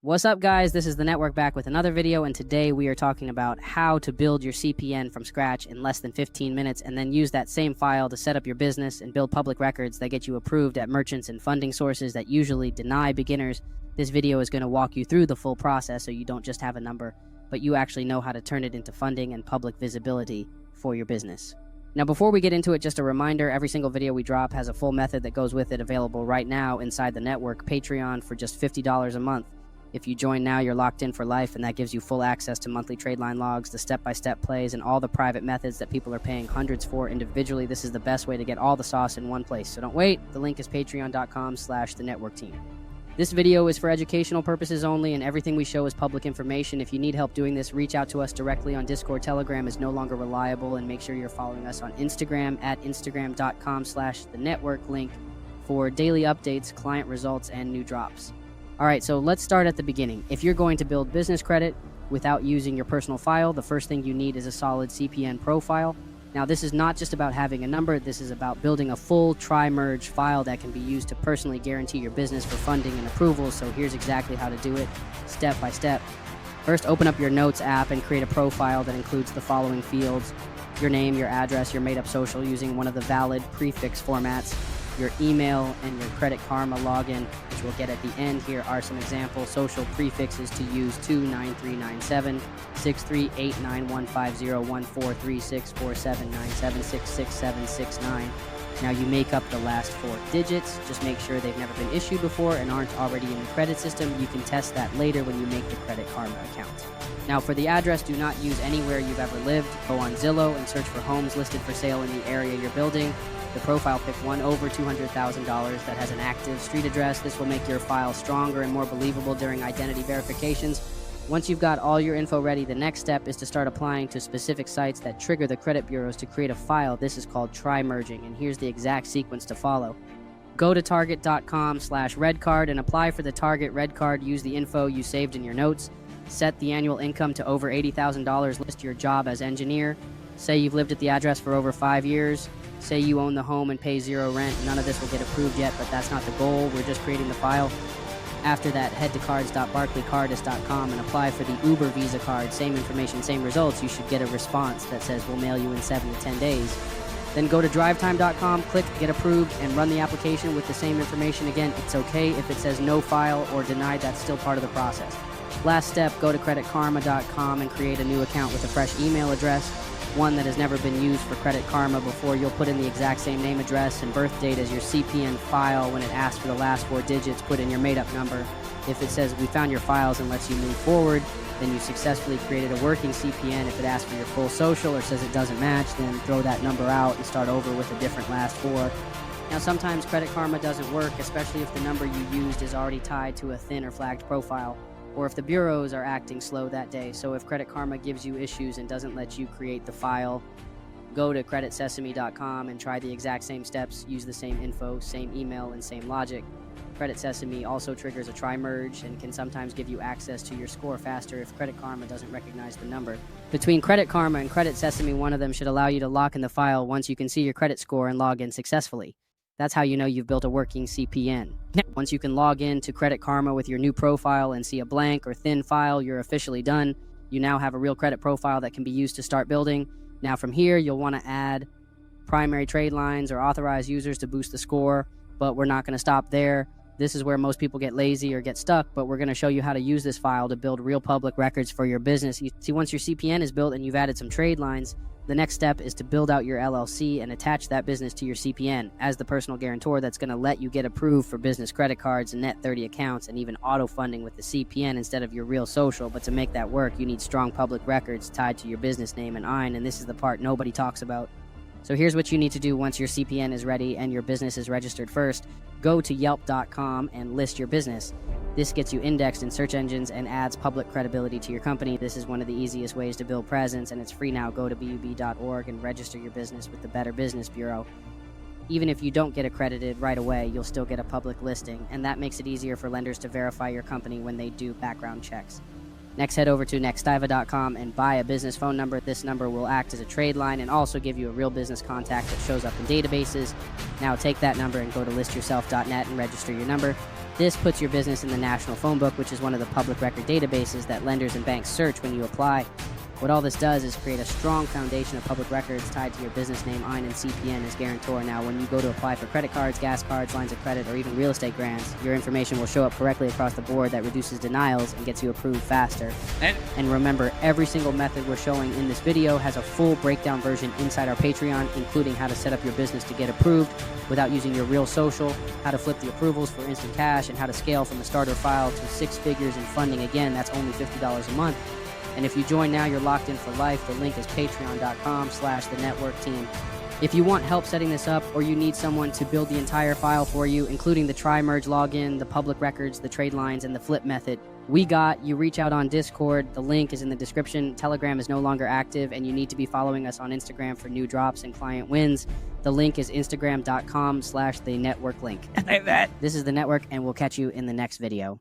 What's up, guys? This is the network back with another video, and today we are talking about how to build your CPN from scratch in less than 15 minutes and then use that same file to set up your business and build public records that get you approved at merchants and funding sources that usually deny beginners. This video is going to walk you through the full process so you don't just have a number, but you actually know how to turn it into funding and public visibility for your business. Now, before we get into it, just a reminder, every single video we drop has a full method that goes with it available right now inside the network Patreon for just $50 a month. If you join now, you're locked in for life, and that gives you full access to monthly trade line logs, the step-by-step plays, and all the private methods that people are paying hundreds for individually. This is the best way to get all the sauce in one place. So don't wait. The link is patreon.com/thenetworkteam. This video is for educational purposes only, and everything we show is public information. If you need help doing this, reach out to us directly on Discord. Telegram is no longer reliable, and make sure you're following us on Instagram at instagram.com/thenetwork link for daily updates, client results, and new drops. All right, so let's start at the beginning. If you're going to build business credit without using your personal file, the first thing you need is a solid CPN profile. Now, this is not just about having a number. This is about building a full tri-merge file that can be used to personally guarantee your business for funding and approval. So here's exactly how to do it, step by step. First, open up your Notes app and create a profile that includes the following fields: your name, your address, your made-up social using one of the valid prefix formats, your email, and your Credit Karma login, which we'll get at the end. Here are some example social prefixes to use: 29397 638915014364797666769. Now, you make up the last 4 digits. Just make sure they've never been issued before and aren't already in the credit system. You can test that later when you make the Credit Karma account. Now, for the address, do not use anywhere you've ever lived. Go on Zillow and search for homes listed for sale in the area you're building. The profile, pick one over $200,000 that has an active street address. This will make your file stronger and more believable during identity verifications. Once you've got all your info ready, the next step is to start applying to specific sites that trigger the credit bureaus to create a file. This is called tri-merging, and here's the exact sequence to follow. Go to target.com/redcard and apply for the Target Red Card. Use the info you saved in your notes. Set the annual income to over $80,000. List your job as engineer. Say you've lived at the address for over 5 years. Say you own the home and pay 0 rent. None of this will get approved yet, but that's not the goal. We're just creating the file. After that, head to cards.barclayscardist.com and apply for the Uber Visa card. Same information, same results. You should get a response that says we'll mail you in 7 to 10 days. Then go to DriveTime.com, click Get Approved, and run the application with the same information. Again, it's okay if it says no file or denied. That's still part of the process. Last step, go to creditkarma.com and create a new account with a fresh email address, one that has never been used for Credit Karma before. You'll put in the exact same name, address, and birth date as your CPN file. When it asks for the last 4 digits, put in your made-up number. If it says we found your files and lets you move forward, then you successfully created a working CPN. If it asks for your full social or says it doesn't match, then throw that number out and start over with a different last 4. Now, sometimes Credit Karma doesn't work, especially if the number you used is already tied to a thin or flagged profile, or if the bureaus are acting slow that day. So if Credit Karma gives you issues and doesn't let you create the file, go to creditsesame.com and try the exact same steps. Use the same info, same email, and same logic. Credit Sesame also triggers a tri-merge and can sometimes give you access to your score faster if Credit Karma doesn't recognize the number. Between Credit Karma and Credit Sesame, one of them should allow you to lock in the file once you can see your credit score and log in successfully. That's how you know you've built a working CPN. Once you can log in to Credit Karma with your new profile and see a blank or thin file, you're officially done. You now have a real credit profile that can be used to start building. Now, from here, you'll want to add primary trade lines or authorized users to boost the score, but we're not going to stop there. This is where most people get lazy or get stuck, but we're going to show you how to use this file to build real public records for your business. You see, once your CPN is built and you've added some trade lines, the next step is to build out your LLC and attach that business to your CPN as the personal guarantor that's going to let you get approved for business credit cards and net 30 accounts and even auto funding with the CPN instead of your real social. But to make that work, you need strong public records tied to your business name and EIN, and this is the part nobody talks about. So here's what you need to do once your CPN is ready and your business is registered. First, go to Yelp.com and list your business. This gets you indexed in search engines and adds public credibility to your company. This is one of the easiest ways to build presence, and it's free now. Go to bub.org and register your business with the Better Business Bureau. Even if you don't get accredited right away, you'll still get a public listing, and that makes it easier for lenders to verify your company when they do background checks. Next, head over to Nextiva.com and buy a business phone number. This number will act as a trade line and also give you a real business contact that shows up in databases. Now take that number and go to listyourself.net and register your number. This puts your business in the National Phone Book, which is one of the public record databases that lenders and banks search when you apply. What all this does is create a strong foundation of public records tied to your business name, EIN, and CPN as guarantor. Now, when you go to apply for credit cards, gas cards, lines of credit, or even real estate grants, your information will show up correctly across the board. That reduces denials and gets you approved faster. And remember, every single method we're showing in this video has a full breakdown version inside our Patreon, including how to set up your business to get approved without using your real social, how to flip the approvals for instant cash, and how to scale from a starter file to 6 figures in funding. Again, that's only $50 a month. And if you join now, you're locked in for life. The link is patreon.com/thenetworkteam. If you want help setting this up, or you need someone to build the entire file for you, including the tri-merge login, the public records, the trade lines, and the flip method, we got you. Reach out on Discord. The link is in the description. Telegram is no longer active, and you need to be following us on Instagram for new drops and client wins. The link is instagram.com/thenetworklink. Like that. This is The Network, and we'll catch you in the next video.